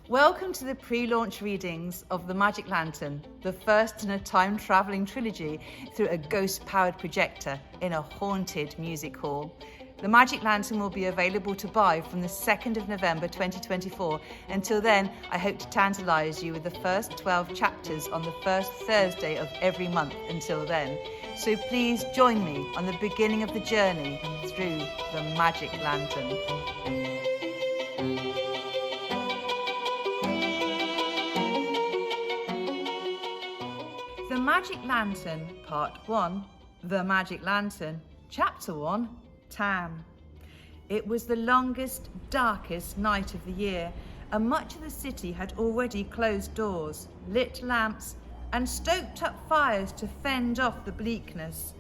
Welcome to the pre-launch readings of The Magic Lantern, the first in a time-travelling trilogy through a ghost-powered projector in a haunted music hall. The Magic Lantern will be available to buy from the 2nd of November 2024. Until then, I hope to tantalise you with the first 12 chapters on the first Thursday of every month until then. So please join me on the beginning of the journey through The Magic Lantern. The Magic Lantern, Part 1, The Magic Lantern, Chapter 1, Tam. It was the longest, darkest night of the year, and much of the city had already closed doors, lit lamps, and stoked up fires to fend off the bleakness.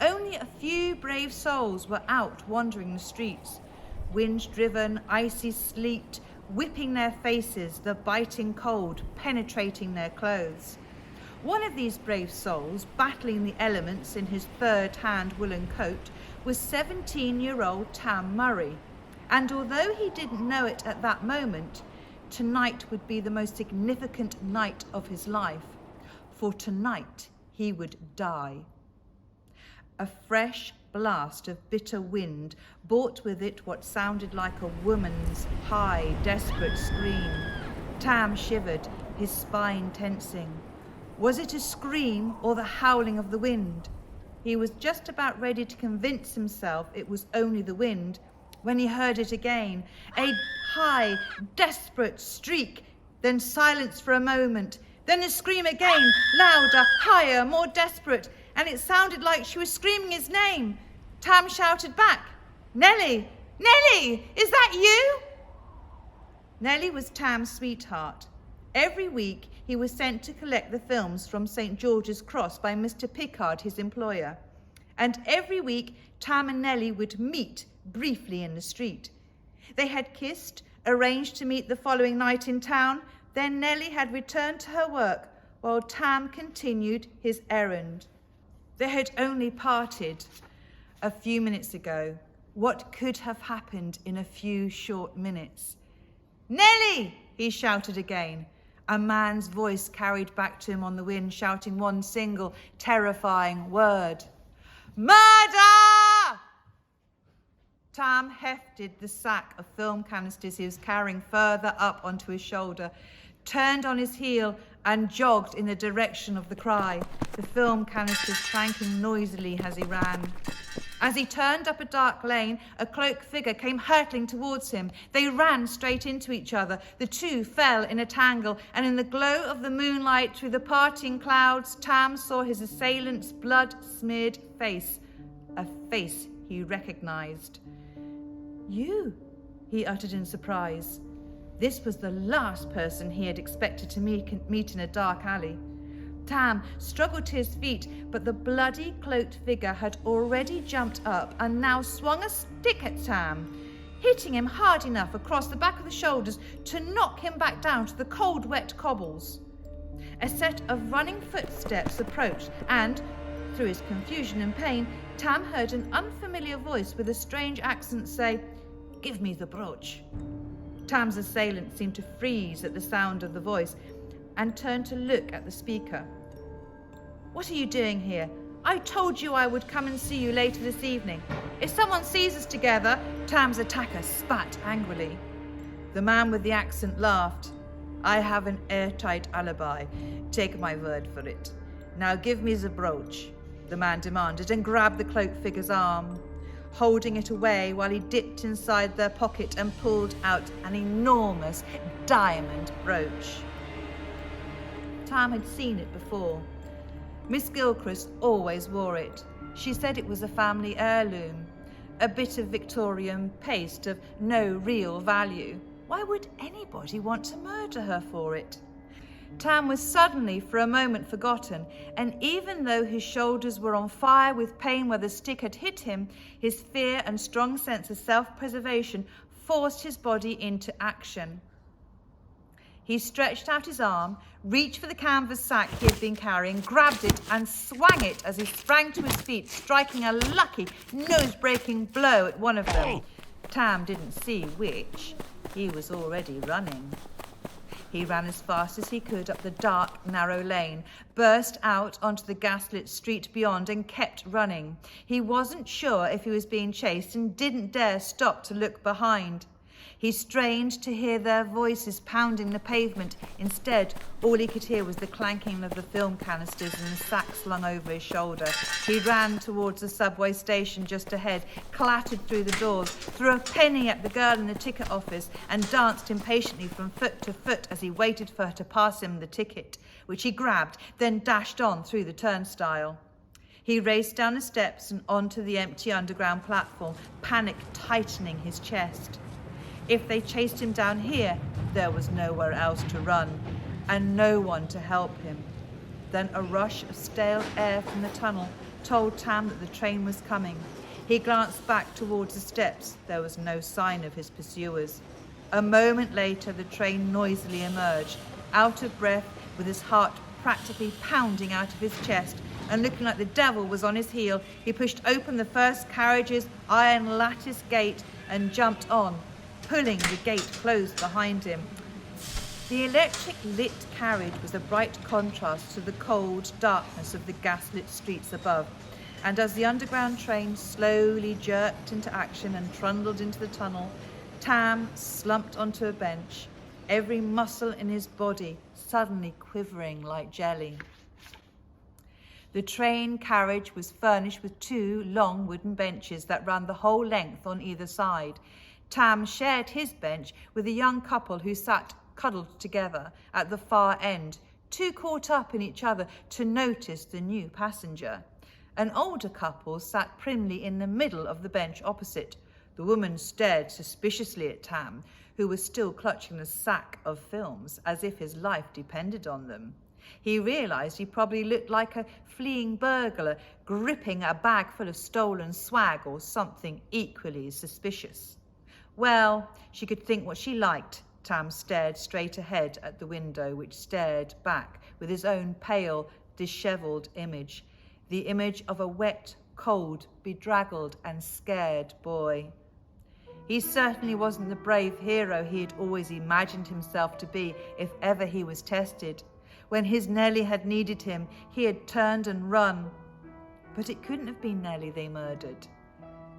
Only a few brave souls were out wandering the streets, wind-driven, icy sleet whipping their faces, the biting cold penetrating their clothes. One of these brave souls, battling the elements in his third-hand woolen coat, was 17-year-old Tam Murray. And although he didn't know it at that moment, tonight would be the most significant night of his life. For tonight, he would die. A fresh blast of bitter wind brought with it what sounded like a woman's high, desperate scream. Tam shivered, his spine tensing. Was it a scream or the howling of the wind? He was just about ready to convince himself it was only the wind when he heard it again. A high, desperate shriek, then silence for a moment, then a scream again, louder, higher, more desperate, and it sounded like she was screaming his name. Tam shouted back, "Nellie! Nellie! Is that you?" Nellie was Tam's sweetheart. Every week, he was sent to collect the films from St. George's Cross by Mr. Pickard, his employer. And every week, Tam and Nellie would meet briefly in the street. They had kissed, arranged to meet the following night in town. Then Nellie had returned to her work, while Tam continued his errand. They had only parted a few minutes ago. What could have happened in a few short minutes? "Nellie!" he shouted again. A man's voice carried back to him on the wind, shouting one single, terrifying word. "Murder!" Tam hefted the sack of film canisters he was carrying further up onto his shoulder, turned on his heel and jogged in the direction of the cry, the film canisters clanking noisily as he ran. As he turned up a dark lane, a cloaked figure came hurtling towards him. They ran straight into each other. The two fell in a tangle, and in the glow of the moonlight through the parting clouds, Tam saw his assailant's blood-smeared face, a face he recognized. "You," he uttered in surprise. This was the last person he had expected to meet in a dark alley. Tam struggled to his feet, but the bloody cloaked figure had already jumped up and now swung a stick at Tam, hitting him hard enough across the back of the shoulders to knock him back down to the cold, wet cobbles. A set of running footsteps approached, and, through his confusion and pain, Tam heard an unfamiliar voice with a strange accent say, "Give me the brooch." Tam's assailant seemed to freeze at the sound of the voice and turned to look at the speaker. "What are you doing here? I told you I would come and see you later this evening. If someone sees us together," Tam's attacker spat angrily. The man with the accent laughed. "I have an airtight alibi. Take my word for it. Now give me the brooch," the man demanded, and grabbed the cloaked figure's arm, holding it away while he dipped inside their pocket and pulled out an enormous diamond brooch. Tam had seen it before. Miss Gilchrist always wore it. She said it was a family heirloom, a bit of Victorian paste of no real value. Why would anybody want to murder her for it? Tam was suddenly for a moment forgotten, and even though his shoulders were on fire with pain where the stick had hit him, his fear and strong sense of self-preservation forced his body into action. He stretched out his arm, reached for the canvas sack he had been carrying, grabbed it and swung it as he sprang to his feet, striking a lucky, nose-breaking blow at one of them. Tam didn't see which. He was already running. He ran as fast as he could up the dark, narrow lane, burst out onto the gaslit street beyond and kept running. He wasn't sure if he was being chased and didn't dare stop to look behind. He strained to hear their voices pounding the pavement. Instead, all he could hear was the clanking of the film canisters and the sack slung over his shoulder. He ran towards the subway station just ahead, clattered through the doors, threw a penny at the girl in the ticket office, and danced impatiently from foot to foot as he waited for her to pass him the ticket, which he grabbed, then dashed on through the turnstile. He raced down the steps and onto the empty underground platform, panic tightening his chest. If they chased him down here, there was nowhere else to run, and no one to help him. Then a rush of stale air from the tunnel told Tam that the train was coming. He glanced back towards the steps. There was no sign of his pursuers. A moment later, the train noisily emerged. Out of breath, with his heart practically pounding out of his chest, and looking like the devil was on his heel, he pushed open the first carriage's iron lattice gate and jumped on, pulling the gate closed behind him. The electric lit carriage was a bright contrast to the cold darkness of the gaslit streets above, and as the underground train slowly jerked into action and trundled into the tunnel, Tam slumped onto a bench, every muscle in his body suddenly quivering like jelly. The train carriage was furnished with 2 long wooden benches that ran the whole length on either side. Tam shared his bench with a young couple who sat cuddled together at the far end, too caught up in each other to notice the new passenger. An older couple sat primly in the middle of the bench opposite. The woman stared suspiciously at Tam, who was still clutching the sack of films as if his life depended on them. He realised he probably looked like a fleeing burglar gripping a bag full of stolen swag or something equally suspicious. Well, she could think what she liked. Tam stared straight ahead at the window, which stared back with his own pale, dishevelled image, the image of a wet, cold, bedraggled and scared boy. He certainly wasn't the brave hero he had always imagined himself to be if ever he was tested. When his Nellie had needed him, he had turned and run. But it couldn't have been Nellie they murdered.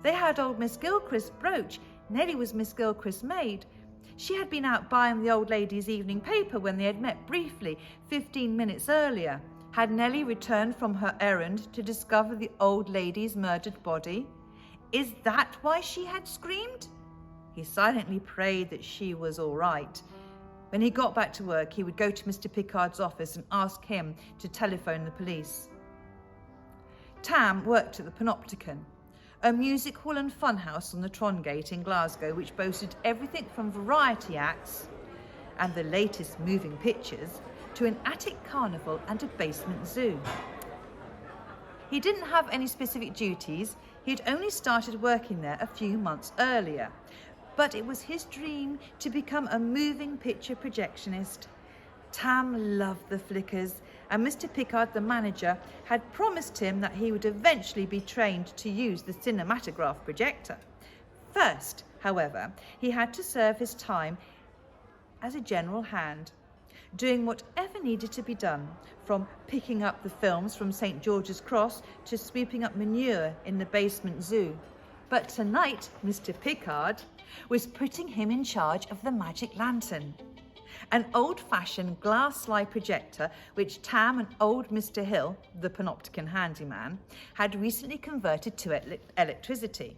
They had old Miss Gilchrist's brooch. Nellie was Miss Gilchrist's maid. She had been out buying the old lady's evening paper when they had met briefly 15 minutes earlier. Had Nellie returned from her errand to discover the old lady's murdered body? Is that why she had screamed? He silently prayed that she was all right. When he got back to work, he would go to Mr. Pickard's office and ask him to telephone the police. Tam worked at the Panopticon, a music hall and funhouse on the Trongate in Glasgow, which boasted everything from variety acts and the latest moving pictures to an attic carnival and a basement zoo. He didn't have any specific duties. He'd only started working there a few months earlier, but it was his dream to become a moving picture projectionist. Tam loved the flickers, and Mr. Pickard, the manager, had promised him that he would eventually be trained to use the cinematograph projector. First, however, he had to serve his time as a general hand, doing whatever needed to be done, from picking up the films from St. George's Cross to sweeping up manure in the basement zoo. But tonight, Mr. Pickard was putting him in charge of the magic lantern, an old-fashioned glass slide projector which Tam and old Mr. Hill, the Panopticon handyman, had recently converted to electricity.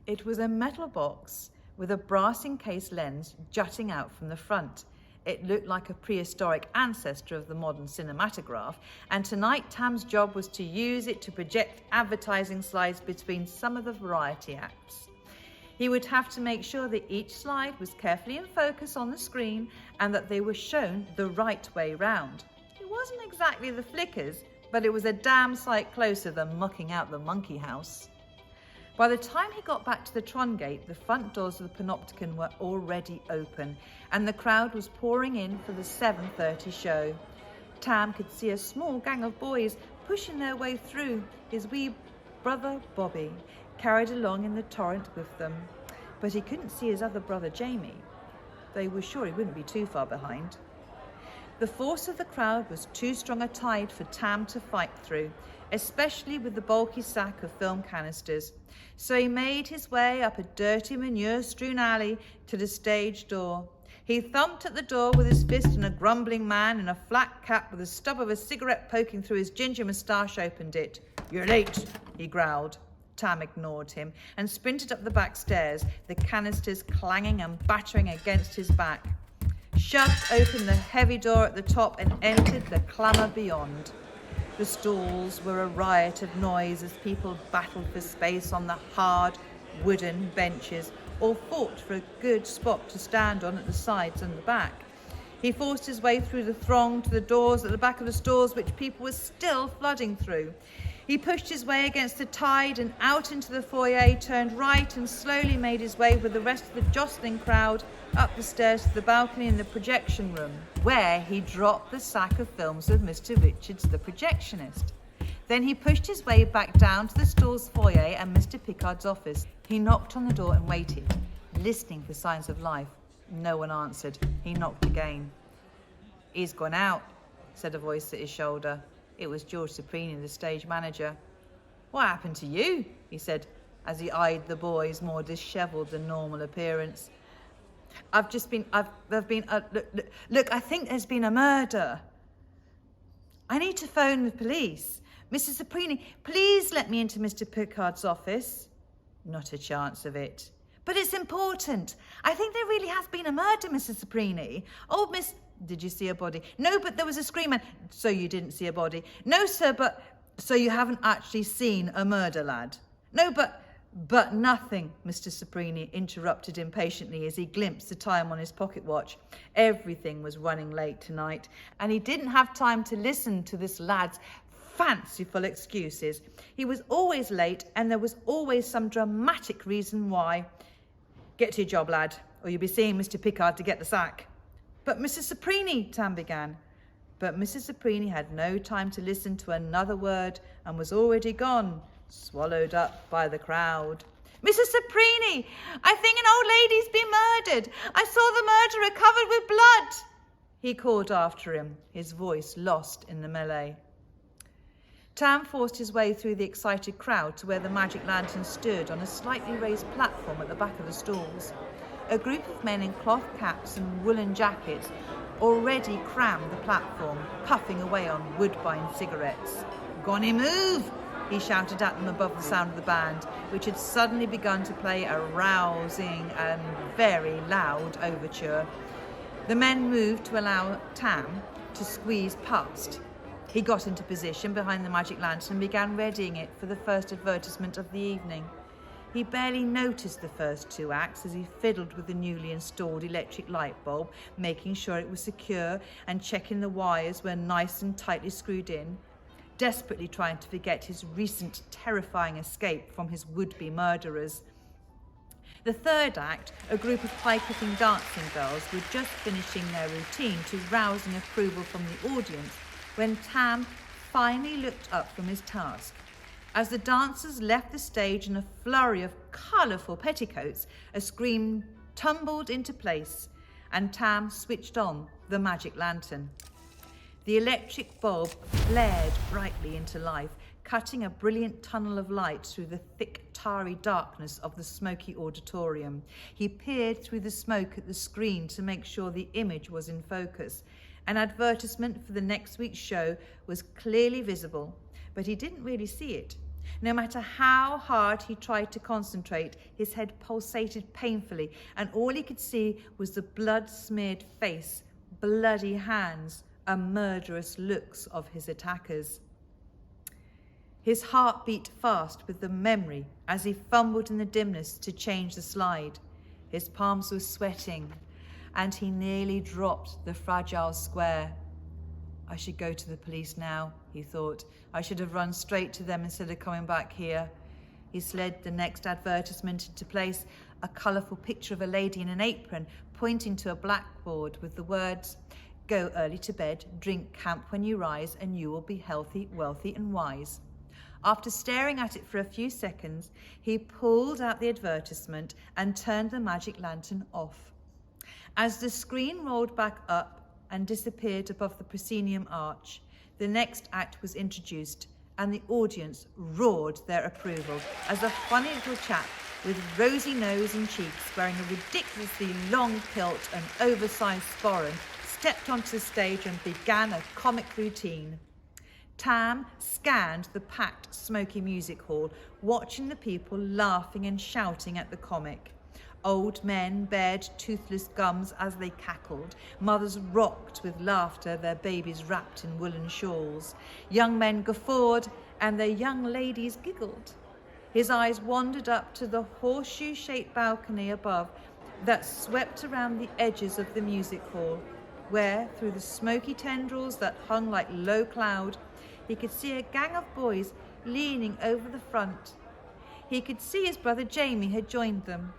It was a metal box with a brass-encased lens jutting out from the front. It looked like a prehistoric ancestor of the modern cinematograph, and tonight Tam's job was to use it to project advertising slides between some of the variety acts. He would have to make sure that each slide was carefully in focus on the screen and that they were shown the right way round. It wasn't exactly the flickers, but it was a damn sight closer than mucking out the monkey house. By the time he got back to the Trongate, the front doors of the Panopticon were already open and the crowd was pouring in for the 7:30 show. Tam could see a small gang of boys pushing their way through, his wee brother Bobby carried along in the torrent with them, but he couldn't see his other brother Jamie. though he was sure he wouldn't be too far behind. The force of the crowd was too strong a tide for Tam to fight through, especially with the bulky sack of film canisters. So he made his way up a dirty, manure-strewn alley to the stage door. He thumped at the door with his fist, and a grumbling man in a flat cap with the stub of a cigarette poking through his ginger moustache opened it. "You're late," he growled. Tam ignored him and sprinted up the back stairs, the canisters clanging and battering against his back. Shoved open the heavy door at the top and entered the clamour beyond. The stalls were a riot of noise as people battled for space on the hard wooden benches or fought for a good spot to stand on at the sides and the back. He forced his way through the throng to the doors at the back of the stalls, which people were still flooding through. He pushed his way against the tide and out into the foyer, turned right and slowly made his way with the rest of the jostling crowd up the stairs to the balcony in the projection room, where he dropped the sack of films with Mr. Richards, the projectionist. Then he pushed his way back down to the stall's foyer and Mr. Pickard's office. He knocked on the door and waited, listening for signs of life. No one answered. He knocked again. "He's gone out," said a voice at his shoulder. It was George Saprini, the stage manager. "What happened to you?" he said, as he eyed the boy's more dishevelled than normal appearance. Look, I think there's been a murder. I need to phone the police. Mrs. Saprini, please let me into Mr. Pickard's office." "Not a chance of it." "But it's important. I think there really has been a murder, Mrs. Saprini. Old Miss..." "Did you see a body?" "No, but there was a scream and..." "So you didn't see a body?" "No, sir, but..." "So you haven't actually seen a murder, lad?" "No, but..." "But nothing," Mr. Saprini interrupted impatiently as he glimpsed the time on his pocket watch. Everything was running late tonight, and he didn't have time to listen to this lad's fanciful excuses. He was always late, and there was always some dramatic reason why. "Get to your job, lad, or you'll be seeing Mr. Pickard to get the sack." "But Mrs. Saprini," Tam began. But Mrs. Saprini had no time to listen to another word and was already gone, swallowed up by the crowd. "Mrs. Saprini, I think an old lady's been murdered. I saw the murderer covered with blood," he called after him, his voice lost in the melee. Tam forced his way through the excited crowd to where the magic lantern stood on a slightly raised platform at the back of the stalls. A group of men in cloth caps and woolen jackets already crammed the platform, puffing away on woodbine cigarettes. "Gonna move!" he shouted at them above the sound of the band, which had suddenly begun to play a rousing and very loud overture. The men moved to allow Tam to squeeze past. He got into position behind the magic lantern and began readying it for the first advertisement of the evening. He barely noticed the first two acts as he fiddled with the newly installed electric light bulb, making sure it was secure and checking the wires were nice and tightly screwed in, desperately trying to forget his recent terrifying escape from his would-be murderers. The third act, a group of high-kicking dancing girls, were just finishing their routine to rousing approval from the audience when Tam finally looked up from his task. As the dancers left the stage in a flurry of colourful petticoats, a scream tumbled into place and Tam switched on the magic lantern. The electric bulb flared brightly into life, cutting a brilliant tunnel of light through the thick, tarry darkness of the smoky auditorium. He peered through the smoke at the screen to make sure the image was in focus. An advertisement for the next week's show was clearly visible, but he didn't really see it. No matter how hard he tried to concentrate, his head pulsated painfully, and all he could see was the blood-smeared face, bloody hands, and murderous looks of his attackers. His heart beat fast with the memory as he fumbled in the dimness to change the slide. His palms were sweating, and he nearly dropped the fragile square. "I should go to the police now," he thought. "I should have run straight to them instead of coming back here." He slid the next advertisement into place, a colourful picture of a lady in an apron pointing to a blackboard with the words, "Go early to bed, drink camp when you rise, and you will be healthy, wealthy and wise." After staring at it for a few seconds, he pulled out the advertisement and turned the magic lantern off. As the screen rolled back up and disappeared above the proscenium arch, the next act was introduced, and the audience roared their approval as a funny little chap with rosy nose and cheeks, wearing a ridiculously long kilt and oversized sporran, stepped onto the stage and began a comic routine. Tam scanned the packed, smoky music hall, watching the people laughing and shouting at the comic. Old men bared toothless gums as they cackled. Mothers rocked with laughter, their babies wrapped in woolen shawls. Young men guffawed, and their young ladies giggled. His eyes wandered up to the horseshoe-shaped balcony above that swept around the edges of the music hall, where, through the smoky tendrils that hung like low cloud, he could see a gang of boys leaning over the front. He could see his brother Jamie had joined them.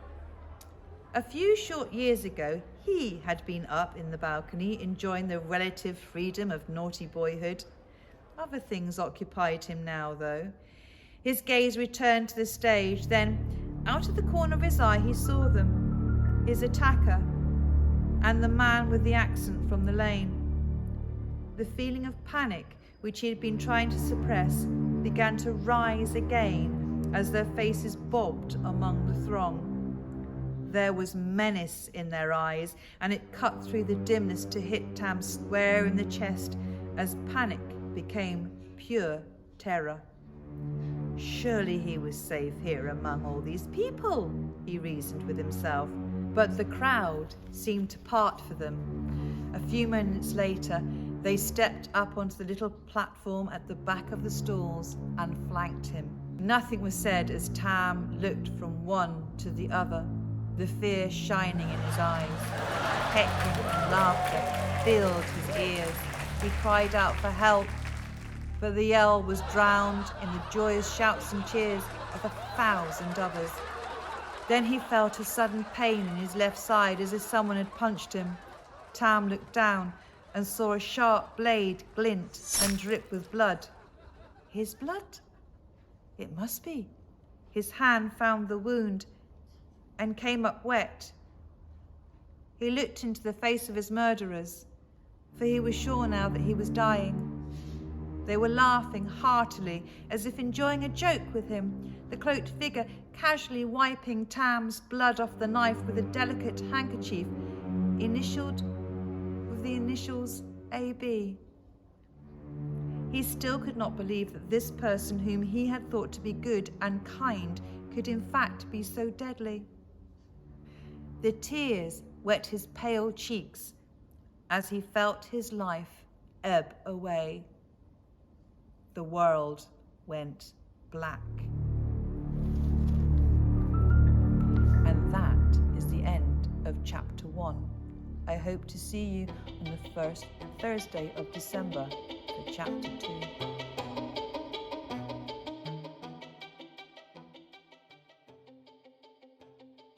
A few short years ago, he had been up in the balcony, enjoying the relative freedom of naughty boyhood. Other things occupied him now, though. His gaze returned to the stage. Then, out of the corner of his eye, he saw them, his attacker, and the man with the accent from the lane. The feeling of panic, which he had been trying to suppress, began to rise again as their faces bobbed among the throng. There was menace in their eyes, and it cut through the dimness to hit Tam square in the chest as panic became pure terror. Surely he was safe here among all these people, he reasoned with himself. But the crowd seemed to part for them. A few moments later, they stepped up onto the little platform at the back of the stalls and flanked him. Nothing was said as Tam looked from one to the other, the fear shining in his eyes. Heckling and laughter filled his ears. He cried out for help, but the yell was drowned in the joyous shouts and cheers of 1,000 others. Then he felt a sudden pain in his left side, as if someone had punched him. Tam looked down and saw a sharp blade glint and drip with blood. His blood? It must be. His hand found the wound and came up wet. He looked into the face of his murderers, for he was sure now that he was dying. They were laughing heartily, as if enjoying a joke with him, the cloaked figure casually wiping Tam's blood off the knife with a delicate handkerchief, initialed with the initials AB. He still could not believe that this person whom he had thought to be good and kind could in fact be so deadly. The tears wet his pale cheeks as he felt his life ebb away. The world went black. And that is the end of chapter 1. I hope to see you on the first Thursday of December for chapter 2.